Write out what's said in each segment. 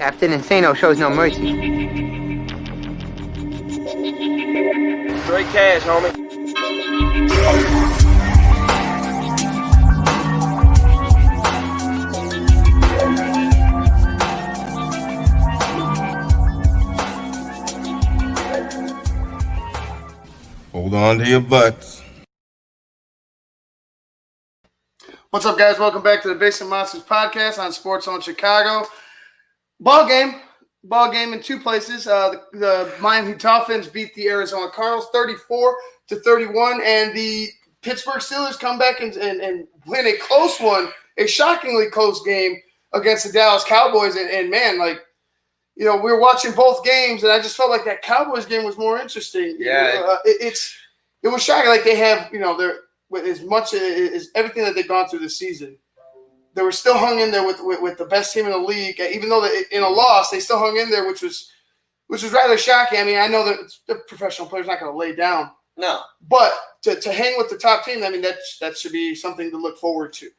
Captain Insano shows no mercy. Straight cash, homie. Hold on to your butts. What's up, guys? Welcome back to the Basement Monsters podcast on Sports Zone Chicago. Ball game in two places. The Miami Dolphins beat the Arizona Cardinals 34-31, and the Pittsburgh Steelers come back and win a close one, a shockingly close game against the Dallas Cowboys. And man, like, you know, we were watching both games, and I just felt like that Cowboys game was more interesting. Yeah, it was shocking. Like, they have, you know, they're with as much as everything that they've gone through this season, they were still hung in there with the best team in the league. Even though in a loss, they still hung in there, which was rather shocking. I mean, I know that the professional player's not going to lay down. No. But to hang with the top team, I mean, that should be something to look forward to.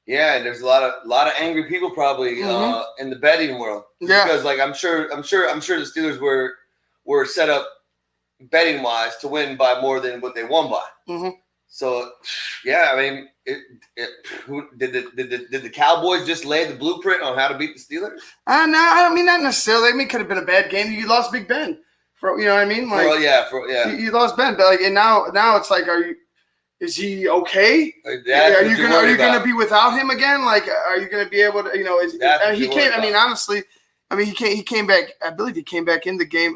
Yeah, there's a lot of angry people probably in the betting world. Yeah. Because like I'm sure the Steelers were set up betting wise to win by more than what they won by. Mm-hmm. So, yeah, I mean, did the Cowboys just lay the blueprint on how to beat the Steelers? No, I mean, not necessarily. I mean, it could have been a bad game. You lost Big Ben. You know what I mean? Like, you lost Ben, but like, and now it's like, is he okay? Are you gonna be without him again? Like, are you gonna be able to? You know, he came. I mean, honestly, he came back. I believe he came back in the game.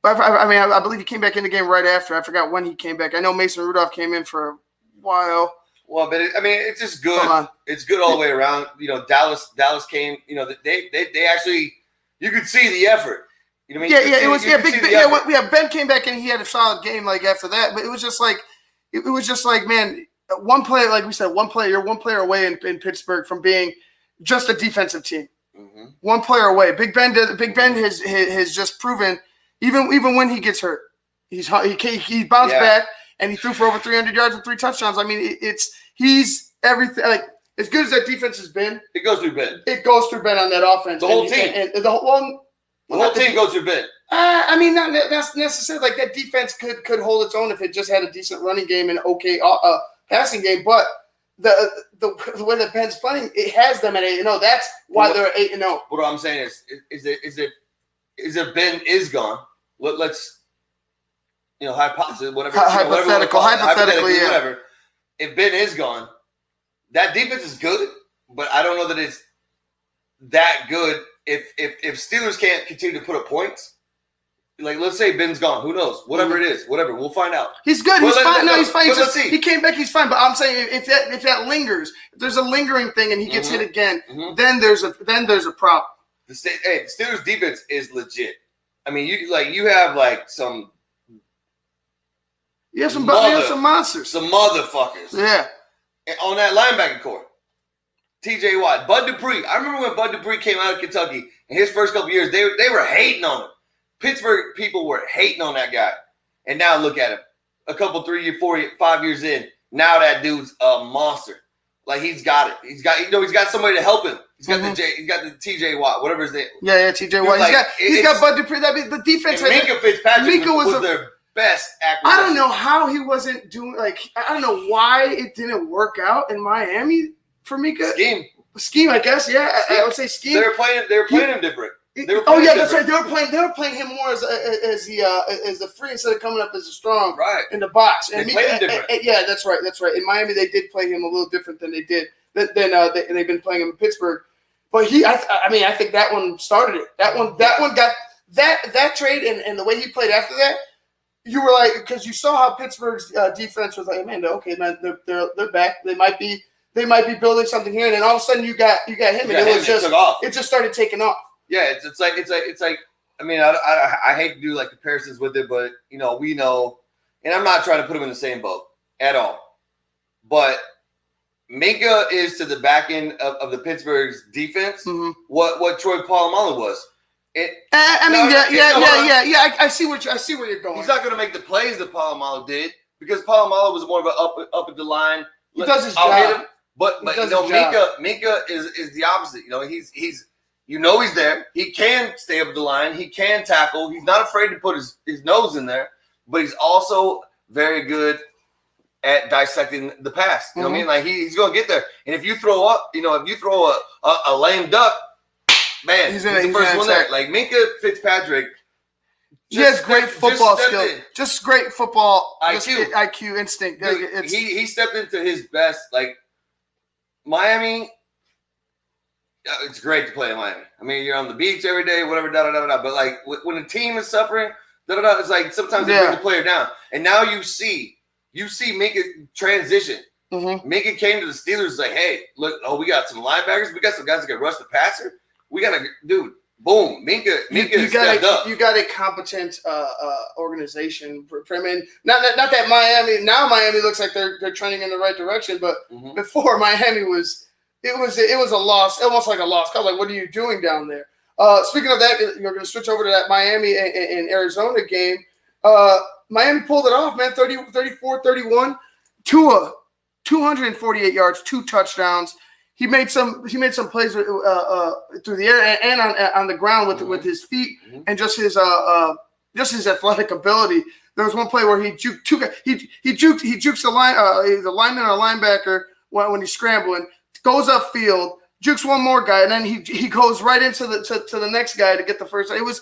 I believe he came back in the game right after. I forgot when he came back. I know Mason Rudolph came in for a while. Well, but it's just good. It's good all the way around. You know, Dallas came. You know, they actually, you could see the effort. You know what I mean? Ben came back in. He had a solid game like after that, but it was just like, man, one player, like we said, you're one player away in Pittsburgh from being just a defensive team. Mm-hmm. One player away. Big Ben has just proven. Even when he gets hurt, he bounced back and he threw for over 300 yards and 3 touchdowns. I mean, he's everything. Like, as good as that defense has been, it goes through Ben. It goes through Ben on that offense. The whole team. The whole team goes through Ben. I mean, not necessarily. Like, that defense could hold its own if it just had a decent running game and okay passing game. But the way that Ben's playing, it has them at 8-0. That's why they're 8-0. What I'm saying is if Ben is gone. Let's, hypothesis, hypothetically, yeah. Whatever. If Ben is gone, that defense is good, but I don't know that it's that good. If Steelers can't continue to put up points, like let's say Ben's gone, who knows? Whatever it is, whatever, we'll find out. He's good. He's fine. He's fine. Let's see. He came back. He's fine. But I'm saying if that lingers, if there's a lingering thing and he gets hit again, then there's a problem. The Steelers defense is legit. I mean, you have some. You have some monsters, some motherfuckers. Yeah. On that linebacker core, T.J. Watt, Bud Dupree. I remember when Bud Dupree came out of Kentucky in his first couple years. They were hating on him. Pittsburgh people were hating on that guy, and now look at him. A couple, 3, 4, 5 years in, now that dude's a monster. Like he's got it. He's got somebody to help him. He's got he's got the T.J. Watt, whatever his name. Yeah, T.J. Watt. He's got Bud Dupree. The defense. Minka Fitzpatrick was their best acquisition. I don't know how he wasn't doing. I don't know why it didn't work out in Miami for Minka. Scheme, I guess. Yeah, I would say scheme. They were playing him different. That's right. They were playing him more as the free instead of coming up as a strong in the box. And they played him different. Yeah, that's right. In Miami, they did play him a little different than they did. They've been playing him in Pittsburgh. But I think that one started it. That one got that trade and the way he played after that. You were like, because you saw how Pittsburgh's defense was like, man, okay, man, they're back. They might be building something here, and then all of a sudden you got him, and it just started taking off. Yeah, it's like. I mean, I hate to do like comparisons with it, but we know, and I'm not trying to put them in the same boat at all. But Minka is to the back end of the Pittsburgh's defense what Troy Polamalu was. I see where you're going. He's not going to make the plays that Polamalu did because Polamalu was more of an up at the line. He does his job. But Minka is the opposite. You know he's there. He can stay up the line. He can tackle. He's not afraid to put his nose in there, but he's also very good at dissecting the pass. You know what I mean? Like he's going to get there. And if you throw up, a lame duck, man, he's the first one there. Like Minkah Fitzpatrick. He has great football skills. Just great football IQ instinct. He stepped into his best. Like Miami, it's great to play in Miami. I mean, you're on the beach every day, whatever, da-da-da-da. But, like, when a team is suffering, da-da-da, it's like sometimes they bring the player down. And now you see Minkah transition. Minkah came to the Steelers like, hey, look, we got some linebackers. We got some guys that can rush the passer. We got to – dude, boom. Minkah stepped up. You got a competent organization. I mean, not that Miami – now Miami looks like they're trending in the right direction. But before, Miami was – It was a loss, almost like a loss. I was like, what are you doing down there? Speaking of that, you're going to switch over to that Miami and Arizona game. Miami pulled it off, man, 34-31. Tua, 248 yards, 2 touchdowns. He made some plays through the air and on the ground with his feet and just his athletic ability. There was one play where he jukes the lineman or linebacker when he's scrambling. Goes upfield, jukes one more guy, and then he goes right into the next guy to get the first. It was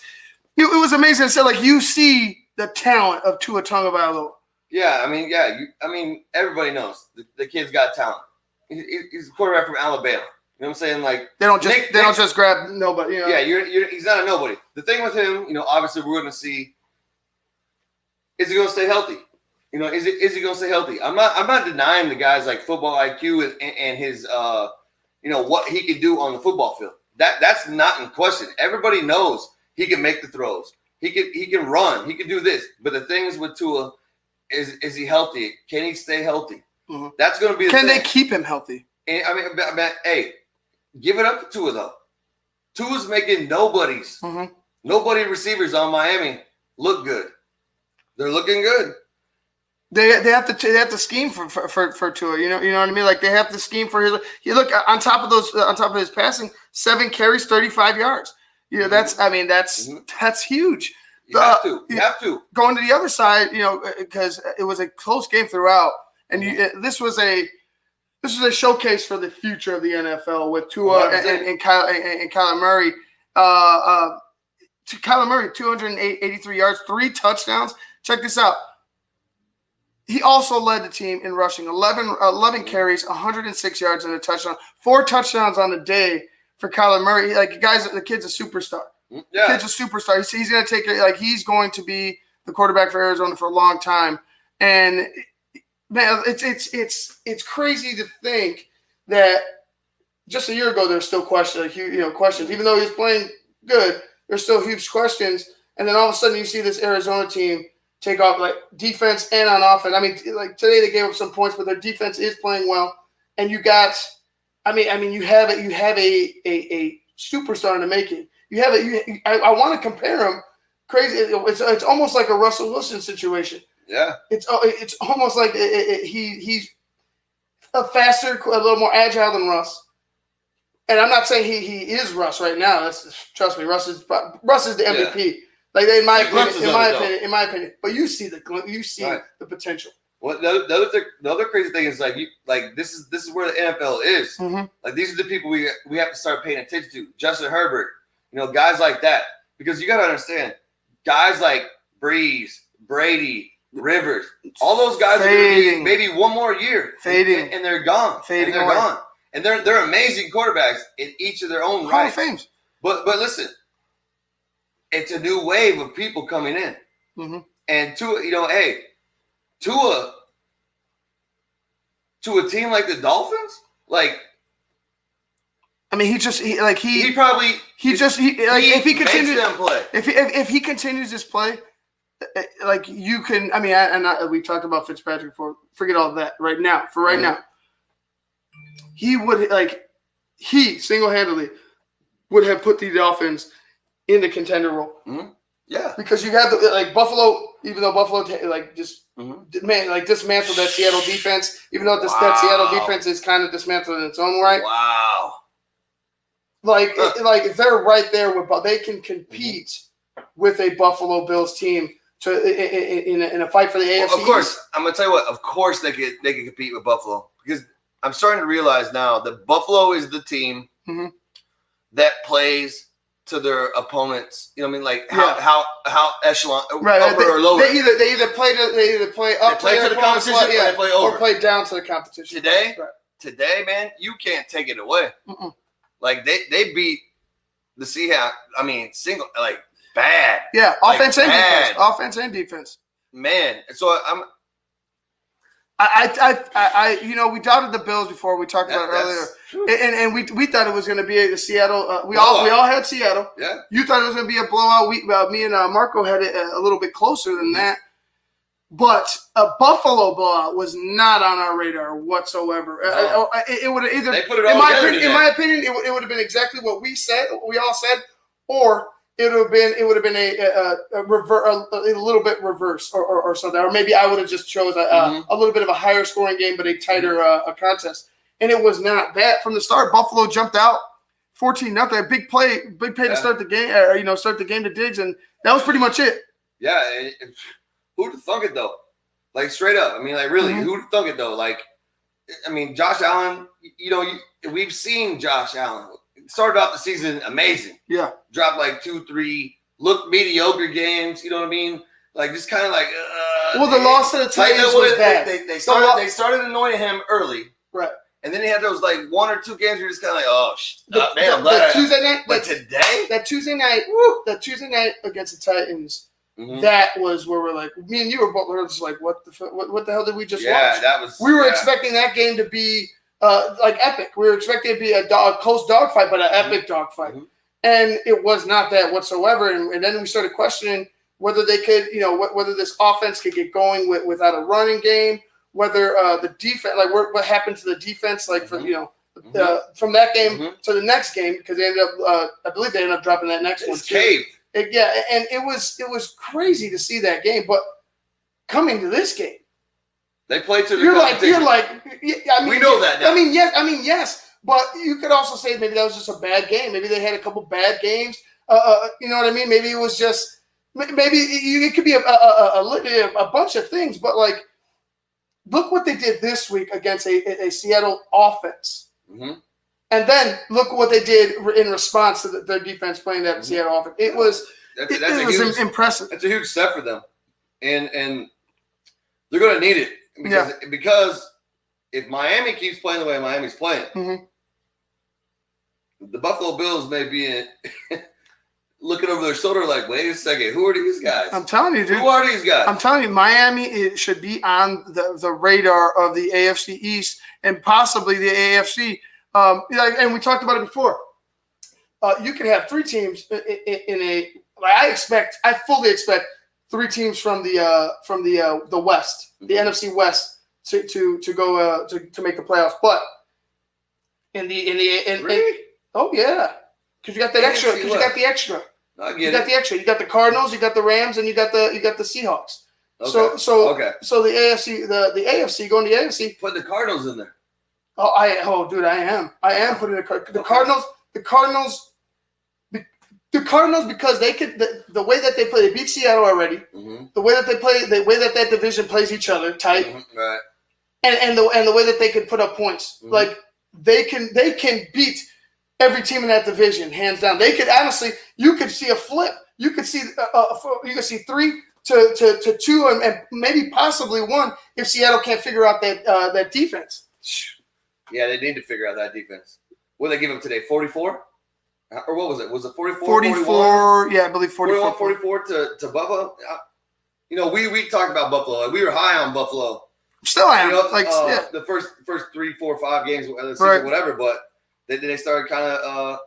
amazing. So like you see the talent of Tua Tagovailoa. Yeah, I mean, everybody knows the kid's got talent. He's a quarterback from Alabama. You know what I'm saying? Like they don't just grab nobody. You know? Yeah, he's not a nobody. The thing with him, obviously we're going to see. Is he going to stay healthy? Is he going to stay healthy? I'm not denying the guy's like football IQ and his what he can do on the football field. That's not in question. Everybody knows he can make the throws. He can run. He can do this. But the thing is with Tua, is he healthy? Can he stay healthy? That's going to be the thing. Can they keep him healthy? And, hey, give it up to Tua though. Tua's making nobody receivers on Miami look good. They're looking good. They have to scheme for Tua. You know what I mean? Like they have to scheme for his. You look on top of his passing, 7 carries, 35 yards. That's huge. You have to going to the other side. Because it was a close game throughout, and this was a showcase for the future of the NFL with Tua and Kyler Murray. Kyler Murray, 283 yards, 3 touchdowns. Check this out. He also led the team in rushing, 11 carries, 106 yards, and a touchdown. 4 touchdowns on the day for Kyler Murray. Like, guys, the kid's a superstar. Yeah. The kid's a superstar. He's going to take it. Like, he's going to be the quarterback for Arizona for a long time. And, man, it's crazy to think that just a year ago there's still questions. Even though he's playing good, there's still huge questions. And then all of a sudden you see this Arizona team take off like defense and on offense. I mean, like today they gave up some points, but their defense is playing well. And you got, you have a superstar in the making. I want to compare him. Crazy. It's almost like a Russell Wilson situation. Yeah. It's almost like he's a faster, a little more agile than Russ. And I'm not saying he is Russ right now. Trust me, Russ is the MVP. Yeah. Like in my opinion, but you see the potential. Well, the other crazy thing is this is where the NFL is. Like these are the people we have to start paying attention to. Justin Herbert, guys like that, because you got to understand, guys like Breeze, Brady, Rivers, all those guys are going to be maybe one more year, and they're gone, gone, and they're amazing quarterbacks in each of their own Hall right. of Fame. But listen. It's a new wave of people coming in. And Tua to a team like the Dolphins, like if he continues them play. If he continues this play, like you can. We talked about Fitzpatrick before. Forget all that right now. For right now, he would single-handedly would have put the Dolphins in the contender role. Yeah. Because you have Buffalo, even though Buffalo dismantled that Seattle defense, even though that Seattle defense is kind of dismantled in its own right. Wow. like they're right there with. They can compete with a Buffalo Bills team in a fight for the AFC. Well, of course, I'm gonna tell you what. Of course, they can compete with Buffalo because I'm starting to realize now that Buffalo is the team that plays to their opponents. You know what I mean? Like how echelon upper or lower. They either play up to the competition or they play over. Or play down to the competition. Today, man, you can't take it away. Like they beat the Seahawks. I mean, bad. Yeah, offense and defense. Offense and defense. Man, so we doubted the Bills before. We talked about it earlier, and we thought it was going to be a Seattle. We all had Seattle. Yeah. You thought it was going to be a blowout. Me and Marco had it a little bit closer than that, but a Buffalo blowout was not on our radar whatsoever. No. It would have either, they put it all together in my opinion, it would have been exactly what we all said, or it would have been a little bit reverse or something, or maybe I would have just chose a little bit of a higher scoring game, but a tighter contest. And it was not that from the start. Buffalo jumped out 14-0, a big play to start the game. Start the game to Diggs, and that was pretty much it. Yeah, who'd have thunk it though? Like straight up, I mean, like really, who'd have thunk it though? Like, I mean, Josh Allen. We've seen Josh Allen. Started off the season amazing. Yeah. Dropped like 2-3, looked mediocre games. You know what I mean? Like just kind of like. The loss to the Titans was bad. They started annoying him early. Right. And then he had those like 1 or 2 games where you're just kind of like, I'm glad. Tuesday night. But today? That Tuesday night against the Titans, that was where we're like, me and you were both just like, what the hell did we just watch? Yeah, that was. We were expecting that game to be epic. We were expecting it to be a close dogfight, but an epic dogfight. And it was not that whatsoever. And then we started questioning whether they could, whether this offense could get going without a running game, whether the defense, like what happened to the defense, like from that game to the next game, because they ended up, I believe they ended up dropping that next one. Caved. And it was crazy to see that game. But coming to this game, they played to the You're competition. We know that now. Yes, but you could also say maybe that was just a bad game. Maybe they had a couple bad games. You know what I mean? Maybe it was just it could be a bunch of things. But like, look what they did this week against a Seattle offense, and then look what they did in response to their defense playing that Seattle offense. It was impressive. It's a huge step for them, and they're going to need it. Because if Miami keeps playing the way Miami's playing, the Buffalo Bills may be looking over their shoulder like, wait a second, who are these guys? I'm telling you, dude. Who are these guys? I'm telling you, Miami should be on the radar of the AFC East and possibly the AFC. And we talked about it before. You could have 3 teams in a. I fully expect 3 teams from the West. The NFC West to go to make the playoffs, but oh yeah, because you got that extra. Because you got the extra. You got the extra. You got the Cardinals, you got the Rams, and you got the Seahawks. Okay. So the AFC, the AFC going to the AFC. Put the Cardinals in there. Dude, I am putting the Cardinals. The Cardinals, because they could the way that they play, they beat Seattle already. The way that they play, the way that division plays each other tight, right? And the way that they could put up points, like they can beat every team in that division hands down. They could honestly, you could see a flip. You could see 3 to 2 and maybe possibly 1 if Seattle can't figure out that defense. Yeah, they need to figure out that defense. What did they give them today? 44. Or what was it? Was it 44? 44, yeah, I believe 44. 44 to Buffalo. We talked about Buffalo. We were high on Buffalo. Still am. The first 3, 4, 5 games of the season, whatever. But they started kind of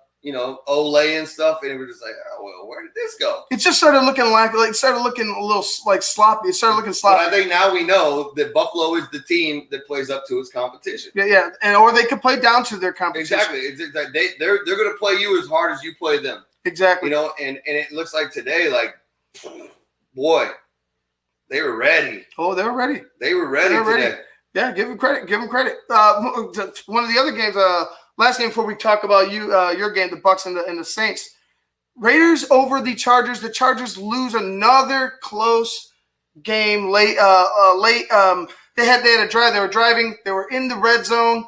Olay and stuff, and we were just like, oh, well, where did this go? It just started looking started looking a little like sloppy. It started looking sloppy. But I think now we know that Buffalo is the team that plays up to its competition. Yeah, or they could play down to their competition. Exactly. They're going to play you as hard as you play them. Exactly. And it looks like today, like, boy, they were ready. Oh, they were ready. They were ready today. Yeah, give them credit. One of the other games, last game before we talk about your game, the Bucks and the Saints. Raiders over the Chargers. The Chargers lose another close game late. They had a drive. They were driving. They were in the red zone.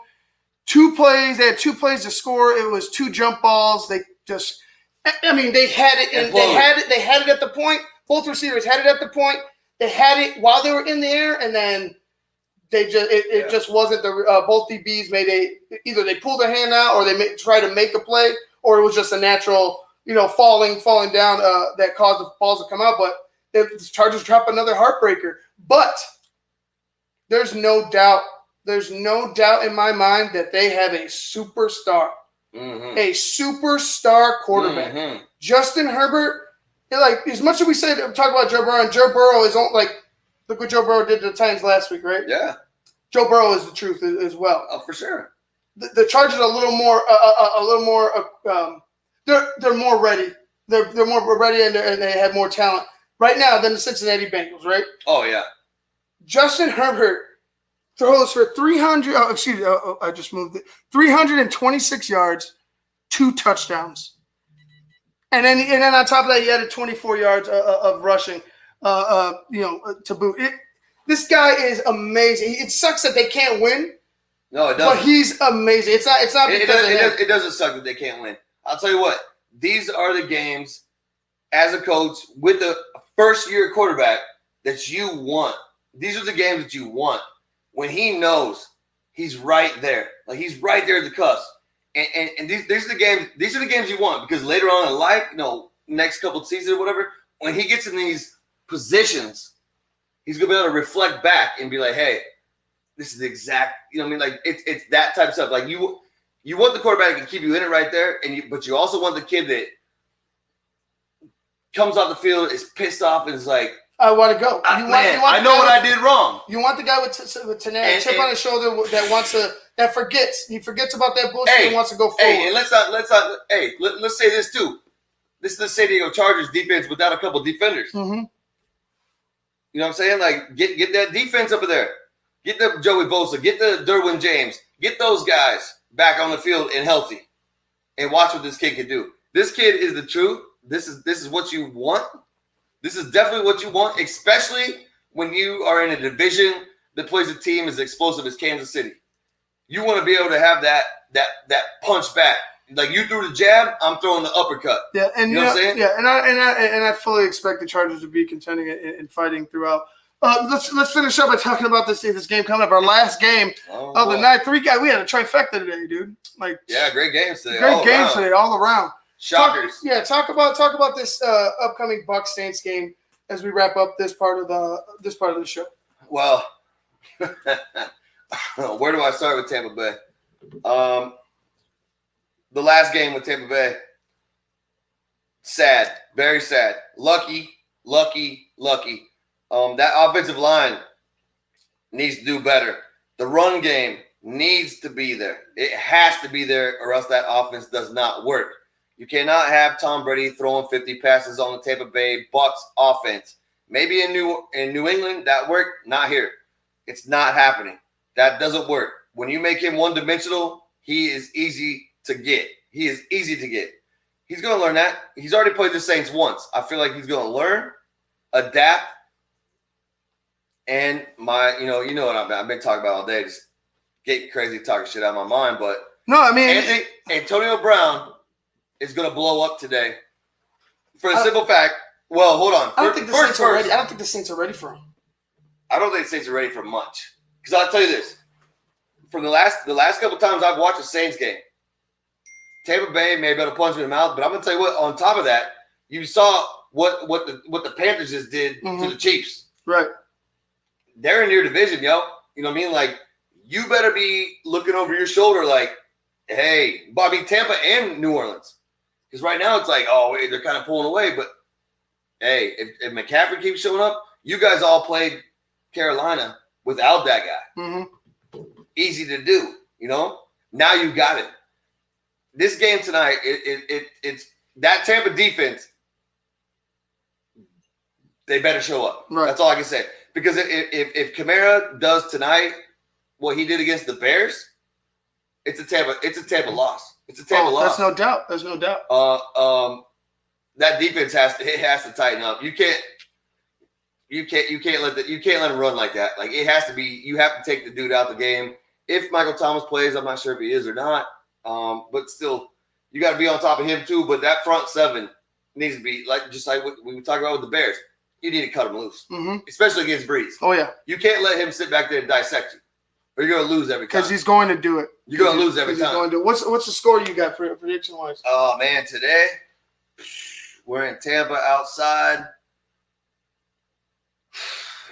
2 plays. They had 2 plays to score. It was 2 jump balls. They just, I mean, they had it. And they had it at the point. Both receivers had it at the point. They had it while they were in the air, and then they just it just wasn't the both DBs made either they pulled their hand out or they tried to make a play, or it was just a natural falling down that caused the balls to come out. But the Chargers drop another heartbreaker. But there's no doubt in my mind that they have a superstar, a superstar quarterback. Mm-hmm. Justin Herbert. Like, as much as we say talk about Joe Burrow, and Joe Burrow is like, look what Joe Burrow did to the Titans last week, right? Yeah. Joe Burrow is the truth as well. Oh, for sure. The Chargers are a little more. They're more ready. They're more ready, and they have more talent right now than the Cincinnati Bengals, right? Oh yeah. Justin Herbert throws for 300. Oh, excuse me. I just moved it. 326 yards, 2 touchdowns. And then on top of that, he added 24 yards of rushing, to boot. This guy is amazing. It sucks that they can't win. No, it doesn't. But he's amazing. It's not because it doesn't suck that they can't win. I'll tell you what. These are the games, as a coach with the first-year quarterback, that you want. These are the games that you want when he knows he's right there. Like, he's right there at the cusp. And these are the games. These are the games you want, because later on in life, next couple of seasons or whatever, when he gets in these positions, he's gonna be able to reflect back and be like, "Hey, this is the exact." Like it's that type of stuff. Like you want the quarterback that can keep you in it right there, but you also want the kid that comes off the field, is pissed off, and is like, I want to go. I know what I did wrong. You want the guy with chip on his shoulder that wants to. That forgets. He forgets about that bullshit and wants to go forward. Hey, and let's say this too. This is the San Diego Chargers defense without a couple defenders. Mm-hmm. You know what I'm saying? Like, get that defense up there. Get the Joey Bosa. Get the Derwin James. Get those guys back on the field and healthy. And watch what this kid can do. This kid is the truth. This is what you want. This is definitely what you want, especially when you are in a division that plays a team as explosive as Kansas City. You want to be able to have that punch back. Like, you threw the jab, I'm throwing the uppercut. Yeah, and you know what I'm saying? Yeah, and I fully expect the Chargers to be contending and fighting throughout. Let's finish up by talking about this game coming up. Our last game of the night. We had a trifecta today, dude. Like, yeah, great games today. Great games today, all around. Shockers. Talk about this upcoming Bucks Saints game as we wrap up this part of the show. Well, where do I start with Tampa Bay? The last game with Tampa Bay, sad, very sad. Lucky. That offensive line needs to do better. The run game needs to be there. It has to be there, or else that offense does not work. You cannot have Tom Brady throwing 50 passes on the Tampa Bay Bucks offense. Maybe in New England that worked, not here. It's not happening. That doesn't work. When you make him one-dimensional, he is easy to get. He's going to learn that. He's already played the Saints once. I feel like he's going to learn, adapt, and you know what I've been talking about all day, just getting crazy, talking shit out of my mind. But no, I mean, Antonio Brown is going to blow up today for the simple fact. Well, hold on. I don't think the Saints are ready for him. I don't think the Saints are ready for much. Because I'll tell you this. From the last couple times I've watched a Saints game, Tampa Bay may be able to punch me in the mouth, but I'm gonna tell you what. On top of that, you saw what the Panthers just did to the Chiefs. Right. They're in your division, yo. You know what I mean? Like, you better be looking over your shoulder, like, hey, Bobby, Tampa and New Orleans, because right now it's like, oh, wait, they're kind of pulling away. But hey, if McCaffrey keeps showing up, you guys all played Carolina without that guy. Mm-hmm. Easy to do, Now you got it. This game tonight, it's that Tampa defense. They better show up. Right. That's all I can say. Because if Kamara does tonight what he did against the Bears, It's a Tampa loss. It's a Tampa loss. That's no doubt. There's no doubt. That defense has to tighten up. You can't let him run like that. Like it has to be. You have to take the dude out the game. If Michael Thomas plays, I'm not sure if he is or not. But still, you got to be on top of him too. But that front seven needs to be just like what we talked about with the Bears. You need to cut him loose, especially against Breeze. Oh yeah, you can't let him sit back there and dissect you, or you're gonna lose every time. Because he's going to do it. You're gonna lose every time. He's going to. What's the score you got prediction wise? Oh man, today we're in Tampa outside.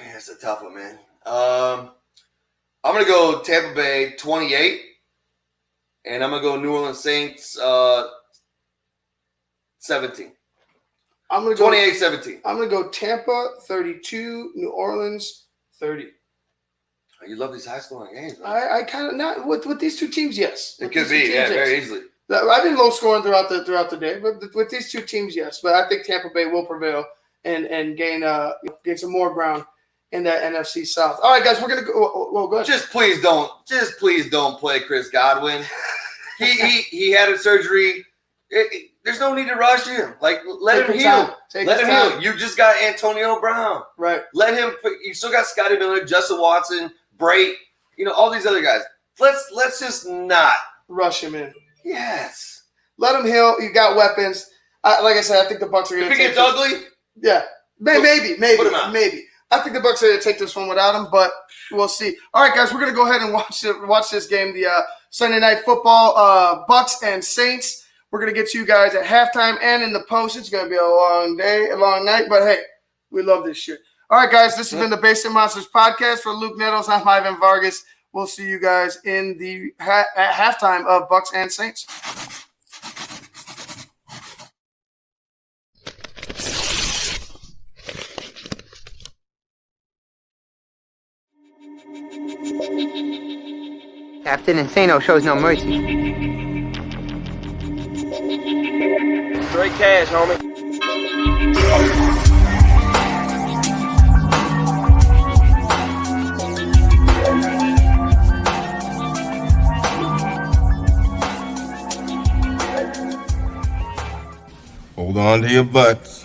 Man, it's a tough one, man. I'm gonna go Tampa Bay 28, and I'm gonna go New Orleans Saints 17. I'm gonna go 28-17. I'm gonna go Tampa 32, New Orleans 30. You love these high scoring games, man. I kind of not with these two teams. Yes, It could be, yeah, very easily. I've been low scoring throughout the day, but with these two teams, yes. But I think Tampa Bay will prevail and gain some more ground in that NFC South. All right, guys, we're gonna go. Well, go ahead. Just please don't play Chris Godwin. He had a surgery. There's no need to rush him. Like let him heal. Let him heal. You just got Antonio Brown. Right. Let him. You still got Scotty Miller, Justin Watson, Brait. All these other guys. Let's just not rush him in. Yes. Let him heal. You got weapons. Like I said, I think the Bucs are going to. If he gets ugly. Yeah. Maybe. Put him out. Maybe. I think the Bucs are going to take this one without him, but we'll see. All right, guys, we're going to go ahead and watch this game, the Sunday Night Football, Bucs and Saints. We're going to get you guys at halftime and in the post. It's going to be a long day, a long night, but hey, we love this shit. All right, guys, this has been the Basic Monsters podcast. For Luke Nettles, I'm Ivan Vargas. We'll see you guys in the at halftime of Bucs and Saints. Captain Insano shows no mercy. Straight cash, homie. Hold on to your butts.